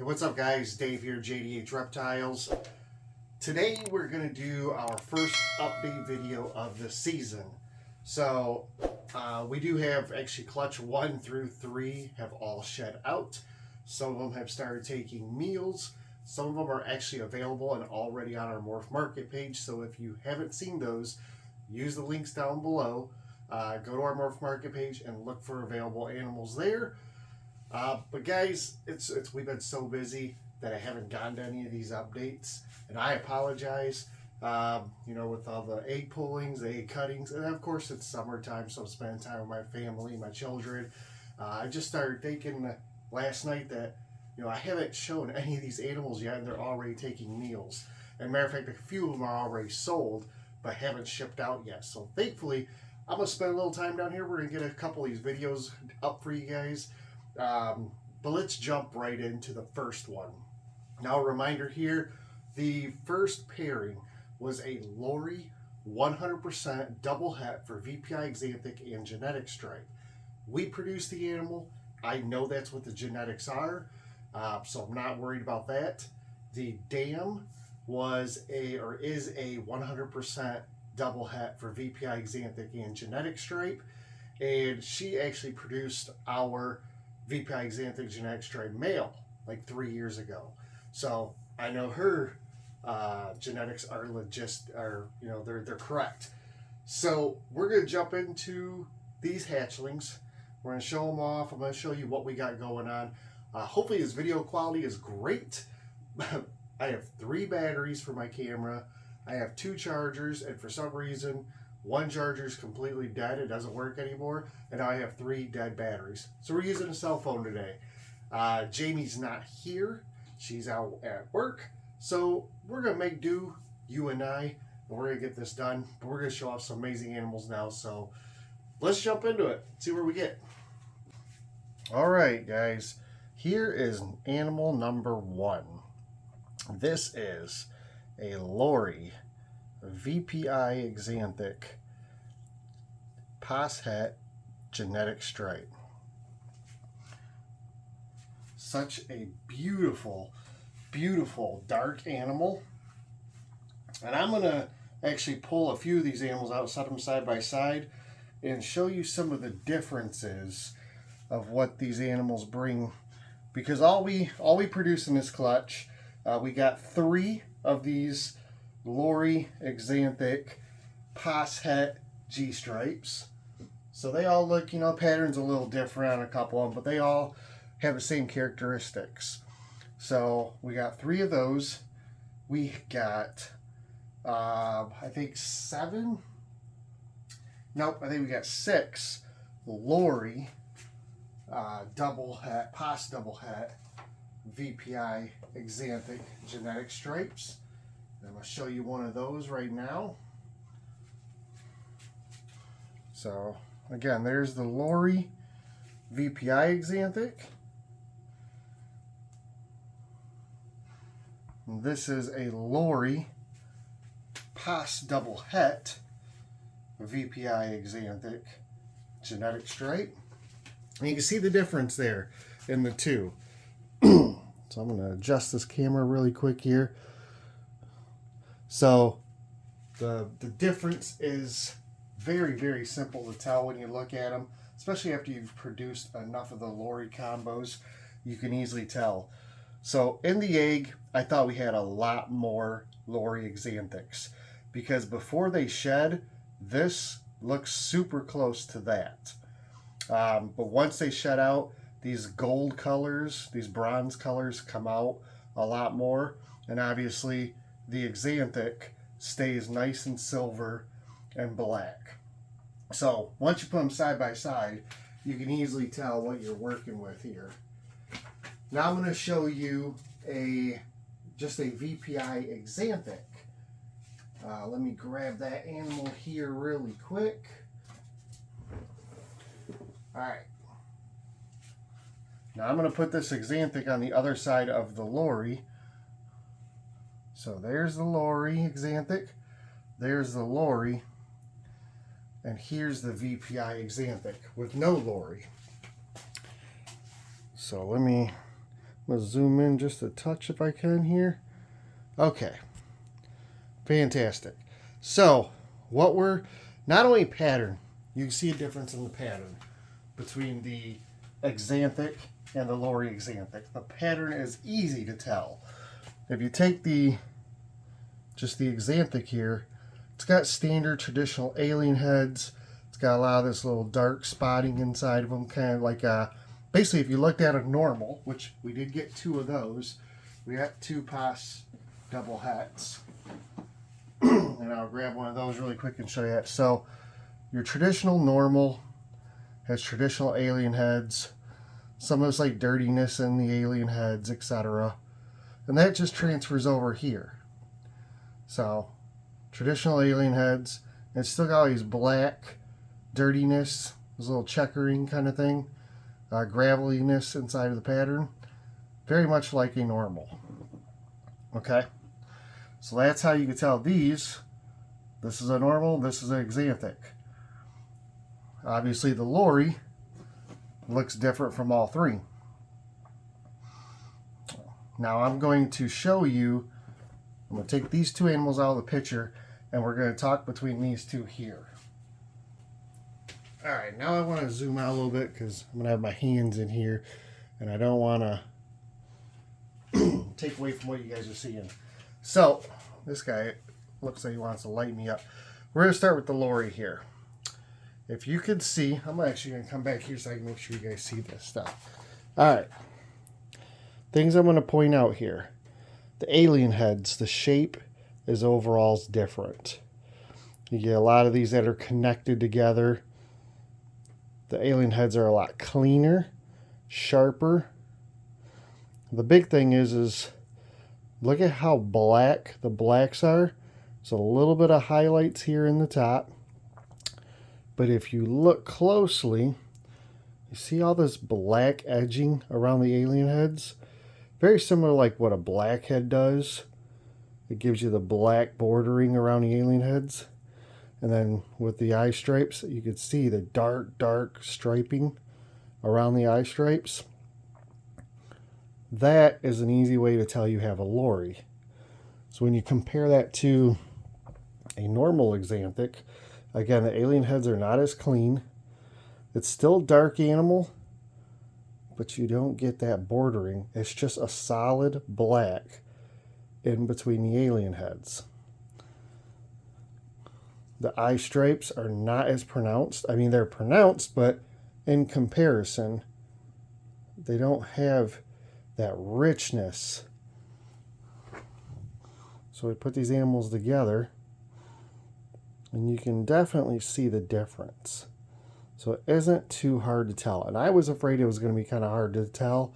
Hey, what's up guys? Dave here, JDH Reptiles. Today we're going to do our first update video of the season. So we do have actually clutch 1 through 3 have all shed out. Some of them have started taking meals. Some of them are actually available and already on our Morph Market page. So if you haven't seen those, use the links down below. Go to our Morph Market page and look for available animals there. But guys, we've been so busy that I haven't gotten to any of these updates, and I apologize. With all the egg pullings, the egg cuttings, and of course it's summertime, so I'm spending time with my family, my children. I just started thinking last night that I haven't shown any of these animals yet, and they're already taking meals. And matter of fact, a few of them are already sold, but haven't shipped out yet. So thankfully, I'm gonna spend a little time down here. We're gonna get a couple of these videos up for you guys. But let's jump right into the first one. Now, a reminder here, the first pairing was a Lorry 100% double het for VPI Xanthic and genetic stripe. We produced the animal. I know that's what the genetics are, so I'm not worried about that. The dam is a 100% double het for VPI Xanthic and genetic stripe, and she actually produced our VPI Xanthic genetic stripe male like 3 years ago. So I know her genetics are they're correct. So we're going to jump into these hatchlings. We're going to show them off. I'm going to show you what we got going on. Hopefully this video quality is great. I have 3 batteries for my camera. I have 2 chargers, and for some reason one charger is completely dead. It doesn't work anymore. And now I have 3 dead batteries. So we're using a cell phone today. Jamie's not here. She's out at work. So we're going to make do, you and I, and we're going to get this done. But we're going to show off some amazing animals now. So let's jump into it. See where we get. All right, guys. Here is animal number 1. This is a Lorry VPI Xanthic Pas het genetic stripe. Such a beautiful, beautiful dark animal. And I'm going to actually pull a few of these animals out, set them side by side, and show you some of the differences of what these animals bring. Because all we produce in this clutch, we got 3 of these Lorry Xanthic Pas het G stripes. So they all look, patterns a little different on a couple of them, but they all have the same characteristics. So we got 3 of those. We got, I think 7. Nope, I think we got 6 Lorry double het, Pas double het VPI Xanthic genetic stripes. I'm going to show you one of those right now. So again, there's the Lorry VPI Xanthic. And this is a Lorry Pas double het VPI Xanthic genetic stripe. And you can see the difference there in the 2. So I'm going to adjust this camera really quick here. So the difference is very, very simple to tell when you look at them, especially after you've produced enough of the Lorry combos. You can easily tell. So in the egg, I thought we had a lot more Lorry Xanthics, because before they shed, this looks super close to that. But once they shed out, these gold colors, these bronze colors come out a lot more, and obviously the Xanthic stays nice and silver and black. So once you put them side by side, you can easily tell what you're working with here. Now I'm going to show you just a VPI Xanthic. Let me grab that animal here really quick. All right. Now I'm going to put this Xanthic on the other side of the Lorry. So there's the Lorry Xanthic, there's the Lorry, and here's the VPI Xanthic with no Lorry. So let me I'm going to zoom in just a touch if I can here. Okay. Fantastic. So, what we're, not only pattern, you can see a difference in the pattern between the Axanthic and the Lorry Axanthic. The pattern is easy to tell. If you take just the Axanthic here, it's got standard traditional alien heads. It's got a lot of this little dark spotting inside of them, kind of like basically if you looked at a normal, which we did get 2 of those, we got 2 pos double hats. And I'll grab one of those really quick and show you that. So your traditional normal has traditional alien heads, some of this like dirtiness in the alien heads, etc. And that just transfers over here. So traditional alien heads, and it's still got all these black dirtiness, this little checkering kind of thing, graveliness inside of the pattern, very much like a normal. Okay, so that's how you can tell these. This is a normal, this is an Axanthic. Obviously the Lorry looks different from all 3. Now I'm going to show you, I'm going to take these 2 animals out of the picture and we're going to talk between these 2 here. Alright, now I want to zoom out a little bit because I'm going to have my hands in here and I don't want to take away from what you guys are seeing. So, this guy looks like he wants to light me up. We're going to start with the Lorry here. If you could see, I'm actually going to come back here so I can make sure you guys see this stuff. Alright. Things I'm going to point out here. The alien heads, the shape is overall different. You get a lot of these that are connected together. The alien heads are a lot cleaner, sharper. The big thing is look at how black the blacks are. There's a little bit of highlights here in the top. But if you look closely, you see all this black edging around the alien heads? Very similar like what a blackhead does. It gives you the black bordering around the alien heads. And then with the eye stripes, you can see the dark striping around the eye stripes. That is an easy way to tell you have a Lorry. So when you compare that to a normal Axanthic, again, the alien heads are not as clean. It's still dark animal, but you don't get that bordering. It's just a solid black in between the alien heads. The eye stripes are not as pronounced. I mean, they're pronounced, but in comparison, they don't have that richness. So we put these animals together, and you can definitely see the difference. So it isn't too hard to tell. And I was afraid it was going to be kind of hard to tell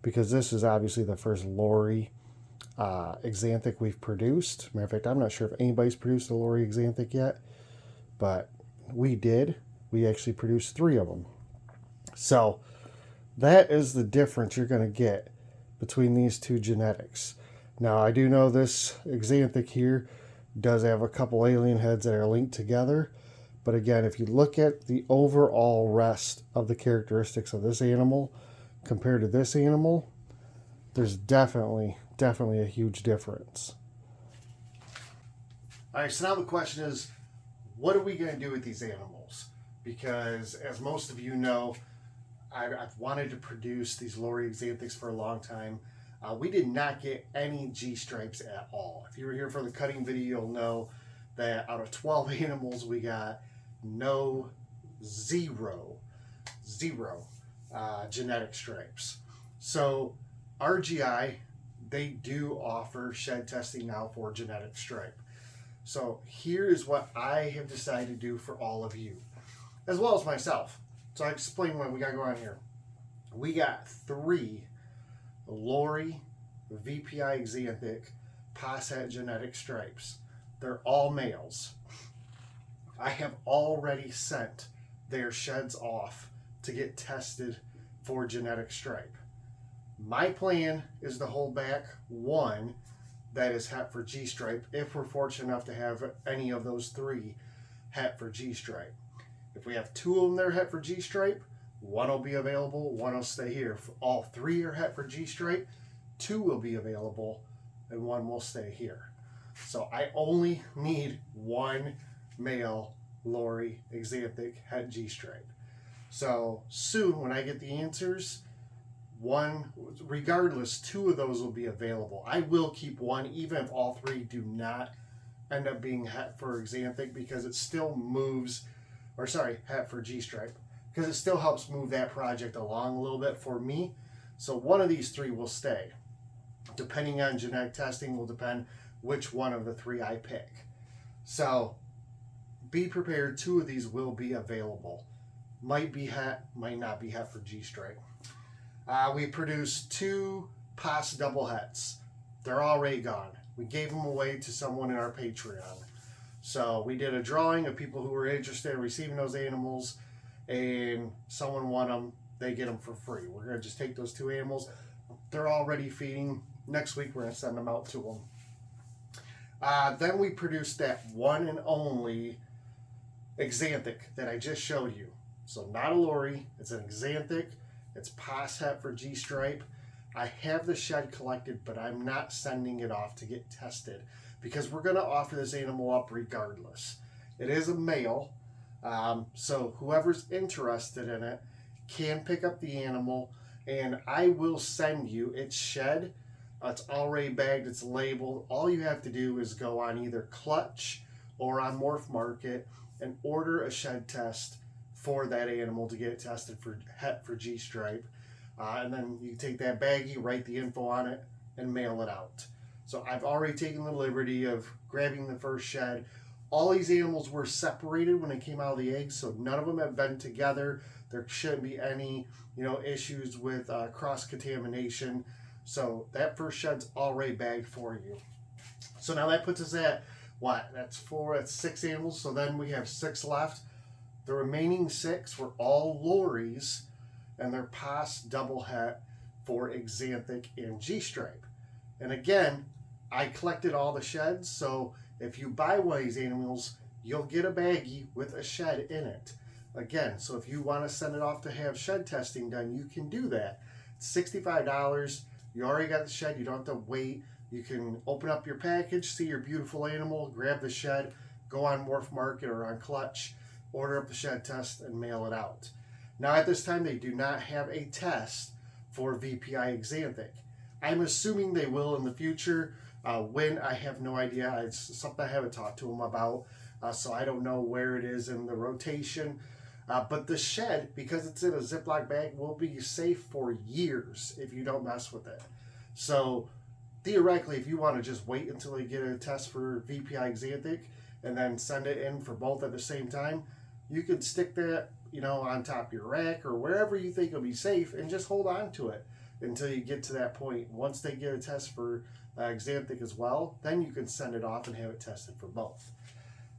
because this is obviously the first Lorry Axanthic we've produced. Matter of fact, I'm not sure if anybody's produced a Lorry Axanthic yet, but we did. We actually produced 3 of them. So that is the difference you're going to get between these 2 genetics. Now, I do know this Axanthic here does have a couple alien heads that are linked together. But again, if you look at the overall rest of the characteristics of this animal compared to this animal, there's definitely a huge difference. All right, so now the question is, what are we going to do with these animals? Because as most of you know, I've wanted to produce these Lorry Axanthics for a long time. We did not get any G-stripes at all. If you were here for the cutting video, you'll know that out of 12 animals, we got zero genetic stripes. So RGI, they do offer shed testing now for genetic stripe. So here is what I have decided to do for all of you, as well as myself. So I explain what we got going on here. We got 3 Lorry VPI Axanthic Posset genetic stripes. They're all males. I have already sent their sheds off to get tested for genetic stripe. My plan is to hold back 1 that is het for G-stripe if we're fortunate enough to have any of those 3 het for G-stripe. If we have 2 of them that are het for G-stripe, one will be available, one will stay here. If all 3 are het for G-stripe, 2 will be available, and 1 will stay here. So I only need 1 male Lorry Axanthic het G-stripe. So soon, when I get the answers, regardless, 2 of those will be available. I will keep 1, even if all 3 do not end up being het for Axanthic, because it still moves, or sorry, het for G-stripe, because it still helps move that project along a little bit for me. So one of these 3 will stay. Depending on genetic testing will depend which one of the 3 I pick. So be prepared, 2 of these will be available. Might be het, might not be het for G-stripe. We produced 2 PAS double hets. They're already gone. We gave them away to someone in our Patreon. So we did a drawing of people who were interested in receiving those animals, and someone won them. They get them for free. We're going to just take those 2 animals. They're already feeding. Next week we're going to send them out to them. Then we produced that one and only Axanthic that I just showed you. So not a Lorry, it's an Axanthic. It's PAS het for G-stripe. I have the shed collected, but I'm not sending it off to get tested because we're going to offer this animal up regardless. It is a male, so whoever's interested in it can pick up the animal, and I will send you its shed. It's already bagged, it's labeled. All you have to do is go on either Clutch or on Morph Market and order a shed test for that animal to get it tested for het for G-stripe. And then you take that baggie, write the info on it, and mail it out. So I've already taken the liberty of grabbing the first shed. All these animals were separated when they came out of the eggs, so none of them have been together. There shouldn't be any, issues with cross-contamination. So that first shed's already bagged for you. So now that puts us at, what? That's 6 animals. So then we have 6 left. The remaining 6 were all Lorries, and they're PAS double het for Axanthic and G-stripe. And again, I collected all the sheds, so if you buy one of these animals, you'll get a baggie with a shed in it. Again, so if you want to send it off to have shed testing done, you can do that. It's $65. You already got the shed. You don't have to wait. You can open up your package, see your beautiful animal, grab the shed, go on Morph Market or on Clutch, order up the shed test, and mail it out. Now at this time, they do not have a test for VPI Axanthic. I'm assuming they will in the future. When, I have no idea. It's something I haven't talked to them about, so I don't know where it is in the rotation. But the shed, because it's in a Ziploc bag, will be safe for years if you don't mess with it. So theoretically, if you want to just wait until they get a test for VPI Axanthic and then send it in for both at the same time, you could stick that, on top of your rack or wherever you think will be safe and just hold on to it until you get to that point. Once they get a test for Axanthic as well, then you can send it off and have it tested for both.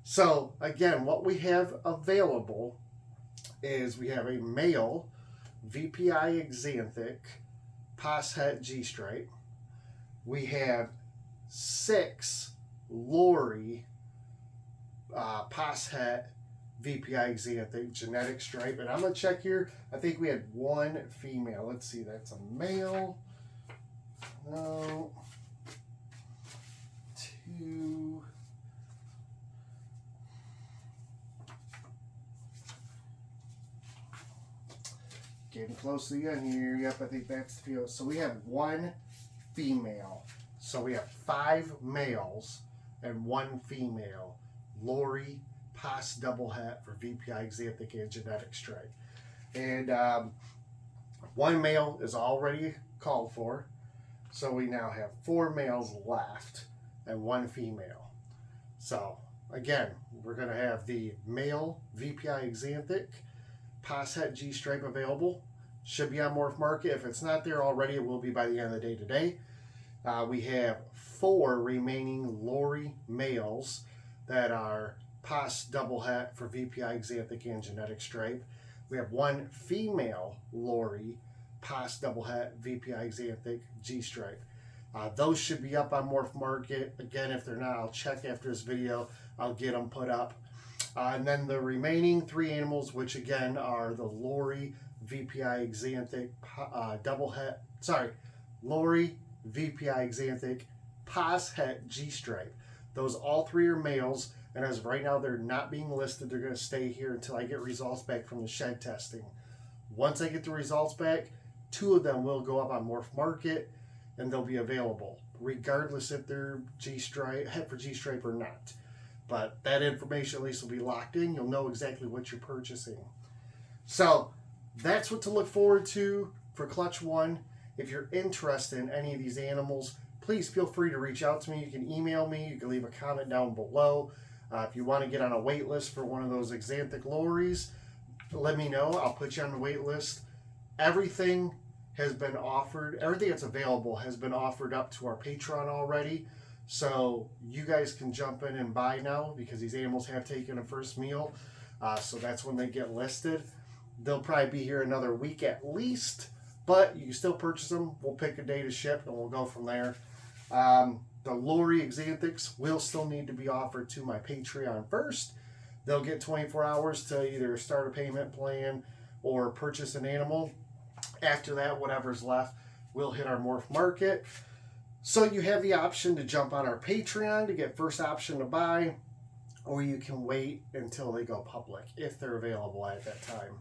So again, what we have available is we have a male VPI Axanthic PAS het G-stripe. We have 6 Lorry PAS het VPI Axanthic genetic stripe. And I'm going to check here. I think we had 1 female. Let's see. That's a male. No. 2. Getting close to the end here. Yep, I think that's the female. So we have 1 female. So we have 5 males and 1 female. Lorry PAS double het for VPI Axanthic and genetic stripe. And 1 male is already called for. So we now have 4 males left and 1 female. So again, we're going to have the male VPI Axanthic PAS het G-stripe available. Should be on Morph Market. If it's not there already, it will be by the end of the day today. We have 4 remaining Lorry males that are PAS double het for VPI Axanthic and genetic stripe. We have 1 female Lorry PAS double het VPI Axanthic G-stripe. Those should be up on Morph Market. Again, if they're not, I'll check after this video. I'll get them put up. And then the remaining 3 animals, which again are the Lorry, VPI Xanthic, Lorry, VPI Xanthic, Pos Het G-Stripe. Those all 3 are males, and as of right now, they're not being listed. They're going to stay here until I get results back from the shed testing. Once I get the results back, 2 of them will go up on Morph Market, and they'll be available, regardless if they're G-Stripe, het for G-Stripe or not. But that information at least will be locked in. You'll know exactly what you're purchasing. So that's what to look forward to for Clutch 1. If you're interested in any of these animals, please feel free to reach out to me. You can email me. You can leave a comment down below. If you want to get on a wait list for one of those Xanthic Lorries, let me know. I'll put you on the wait list. Everything has been offered. Everything that's available has been offered up to our Patreon already. So you guys can jump in and buy now because these animals have taken a first meal. So that's when they get listed. They'll probably be here another week at least, but you can still purchase them. We'll pick a day to ship and we'll go from there. The Lorry Xanthics will still need to be offered to my Patreon first. They'll get 24 hours to either start a payment plan or purchase an animal. After that, whatever's left will hit our Morph Market. So you have the option to jump on our Patreon to get first option to buy, or you can wait until they go public if they're available at that time.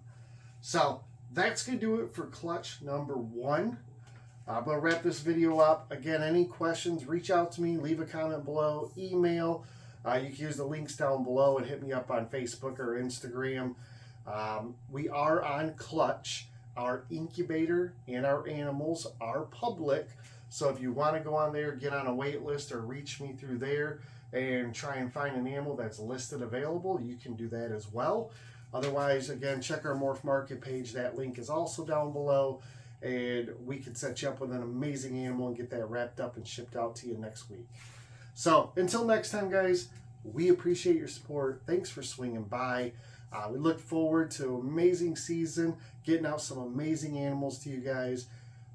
So that's going to do it for clutch number 1. I'm going to wrap this video up. Again, any questions, reach out to me, leave a comment below, email. You can use the links down below and hit me up on Facebook or Instagram. We are on Clutch. Our incubator and our animals are public. So if you want to go on there, get on a wait list or reach me through there and try and find an animal that's listed available, you can do that as well. Otherwise, again, check our Morph Market page. That link is also down below. And we can set you up with an amazing animal and get that wrapped up and shipped out to you next week. So until next time, guys, we appreciate your support. Thanks for swinging by. We look forward to an amazing season, getting out some amazing animals to you guys.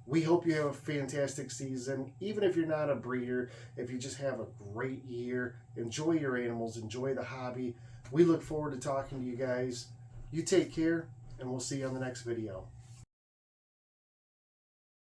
We hope you have a fantastic season. Even if you're not a breeder, if you just have a great year, enjoy your animals, enjoy the hobby. We look forward to talking to you guys. You take care, and we'll see you on the next video.